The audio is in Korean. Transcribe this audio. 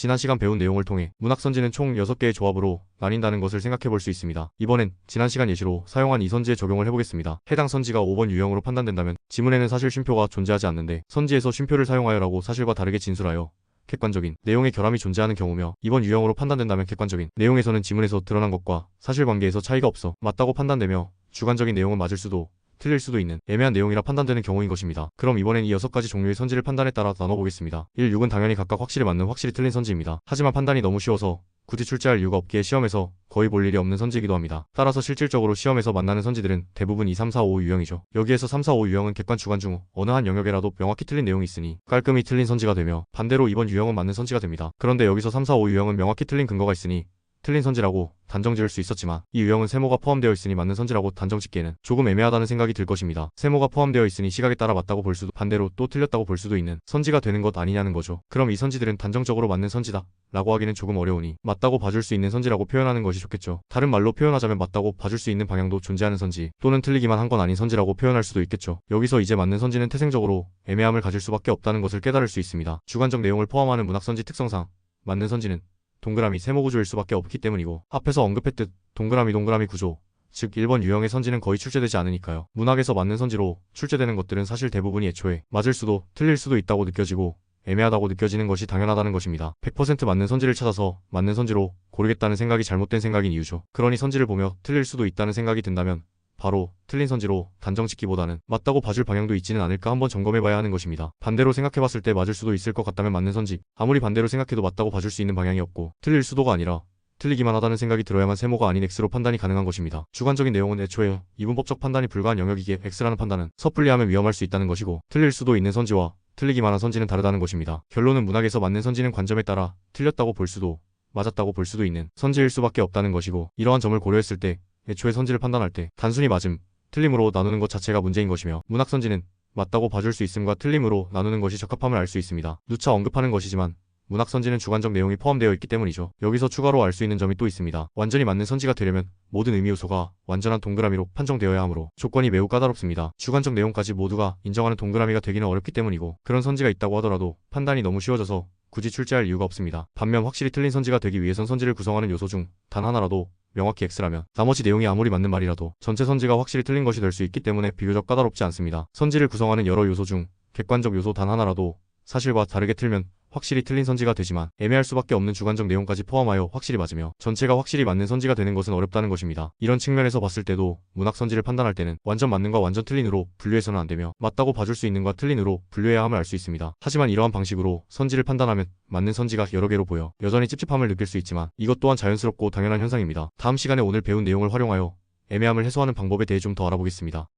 지난 시간 배운 내용을 통해 문학선지는 총 6개의 조합으로 나뉜다는 것을 생각해 볼 수 있습니다. 이번엔 지난 시간 예시로 사용한 이 선지에 적용을 해보겠습니다. 해당 선지가 5번 유형으로 판단된다면 지문에는 사실 쉼표가 존재하지 않는데 선지에서 쉼표를 사용하여라고 사실과 다르게 진술하여 객관적인 내용의 결함이 존재하는 경우며, 이번 유형으로 판단된다면 객관적인 내용에서는 지문에서 드러난 것과 사실관계에서 차이가 없어 맞다고 판단되며 주관적인 내용은 맞을 수도 틀릴 수도 있는 애매한 내용이라 판단되는 경우인 것입니다. 그럼 이번엔 이 6가지 종류의 선지를 판단에 따라 나눠보겠습니다. 1. 6은 당연히 각각 확실히 맞는 확실히 틀린 선지입니다. 하지만 판단이 너무 쉬워서 굳이 출제할 이유가 없기에 시험에서 거의 볼 일이 없는 선지이기도 합니다. 따라서 실질적으로 시험에서 만나는 선지들은 대부분 2, 3, 4, 5 유형이죠. 여기에서 3, 4, 5 유형은 객관 주관 중 어느 한 영역에라도 명확히 틀린 내용이 있으니 깔끔히 틀린 선지가 되며, 반대로 이번 유형은 맞는 선지가 됩니다. 그런데 여기서 3, 4, 5 유형은 명확히 틀린 근거가 있으니 틀린 선지라고 단정 지을 수 있었지만, 이 유형은 세모가 포함되어 있으니 맞는 선지라고 단정 짓기에는 조금 애매하다는 생각이 들 것입니다. 세모가 포함되어 있으니 시각에 따라 맞다고 볼 수도, 반대로 또 틀렸다고 볼 수도 있는 선지가 되는 것 아니냐는 거죠. 그럼 이 선지들은 단정적으로 맞는 선지다 라고 하기는 조금 어려우니 맞다고 봐줄 수 있는 선지라고 표현하는 것이 좋겠죠. 다른 말로 표현하자면 맞다고 봐줄 수 있는 방향도 존재하는 선지, 또는 틀리기만 한 건 아닌 선지라고 표현할 수도 있겠죠. 여기서 이제 맞는 선지는 태생적으로 애매함을 가질 수밖에 없다는 것을 깨달을 수 있습니다. 주관적 내용을 포함하는 문학선지 특성상 맞는 선지는 동그라미 세모 구조일 수밖에 없기 때문이고, 앞에서 언급했듯 동그라미 구조, 즉 1번 유형의 선지는 거의 출제되지 않으니까요. 문학에서 맞는 선지로 출제되는 것들은 사실 대부분이 애초에 맞을 수도 틀릴 수도 있다고 느껴지고 애매하다고 느껴지는 것이 당연하다는 것입니다. 100% 맞는 선지를 찾아서 맞는 선지로 고르겠다는 생각이 잘못된 생각인 이유죠. 그러니 선지를 보며 틀릴 수도 있다는 생각이 든다면 바로 틀린 선지로 단정 짓기보다는 맞다고 봐줄 방향도 있지는 않을까 한번 점검해봐야 하는 것입니다. 반대로 생각해봤을 때 맞을 수도 있을 것 같다면 맞는 선지, 아무리 반대로 생각해도 맞다고 봐줄 수 있는 방향이 없고 틀릴 수도가 아니라 틀리기만 하다는 생각이 들어야만 세모가 아닌 X로 판단이 가능한 것입니다. 주관적인 내용은 애초에 이분법적 판단이 불가한 영역이기에 X라는 판단은 섣불리하면 위험할 수 있다는 것이고, 틀릴 수도 있는 선지와 틀리기만 한 선지는 다르다는 것입니다. 결론은 문학에서 맞는 선지는 관점에 따라 틀렸다고 볼 수도 맞았다고 볼 수도 있는 선지일 수밖에 없다는 것이고, 이러한 점을 고려했을 때 애초에 선지를 판단할 때 단순히 맞음, 틀림으로 나누는 것 자체가 문제인 것이며, 문학선지는 맞다고 봐줄 수 있음과 틀림으로 나누는 것이 적합함을 알 수 있습니다. 누차 언급하는 것이지만 문학선지는 주관적 내용이 포함되어 있기 때문이죠. 여기서 추가로 알 수 있는 점이 또 있습니다. 완전히 맞는 선지가 되려면 모든 의미 요소가 완전한 동그라미로 판정되어야 하므로 조건이 매우 까다롭습니다. 주관적 내용까지 모두가 인정하는 동그라미가 되기는 어렵기 때문이고, 그런 선지가 있다고 하더라도 판단이 너무 쉬워져서 굳이 출제할 이유가 없습니다. 반면 확실히 틀린 선지가 되기 위해선 선지를 구성하는 요소 중 단 하나라도 명확히 X라면 나머지 내용이 아무리 맞는 말이라도 전체 선지가 확실히 틀린 것이 될 수 있기 때문에 비교적 까다롭지 않습니다. 선지를 구성하는 여러 요소 중 객관적 요소 단 하나라도 사실과 다르게 틀면 확실히 틀린 선지가 되지만, 애매할 수밖에 없는 주관적 내용까지 포함하여 확실히 맞으며 전체가 확실히 맞는 선지가 되는 것은 어렵다는 것입니다. 이런 측면에서 봤을 때도 문학 선지를 판단할 때는 완전 맞는과 완전 틀린으로 분류해서는 안되며 맞다고 봐줄 수 있는과 틀린으로 분류해야 함을 알 수 있습니다. 하지만 이러한 방식으로 선지를 판단하면 맞는 선지가 여러 개로 보여 여전히 찝찝함을 느낄 수 있지만 이것 또한 자연스럽고 당연한 현상입니다. 다음 시간에 오늘 배운 내용을 활용하여 애매함을 해소하는 방법에 대해 좀 더 알아보겠습니다.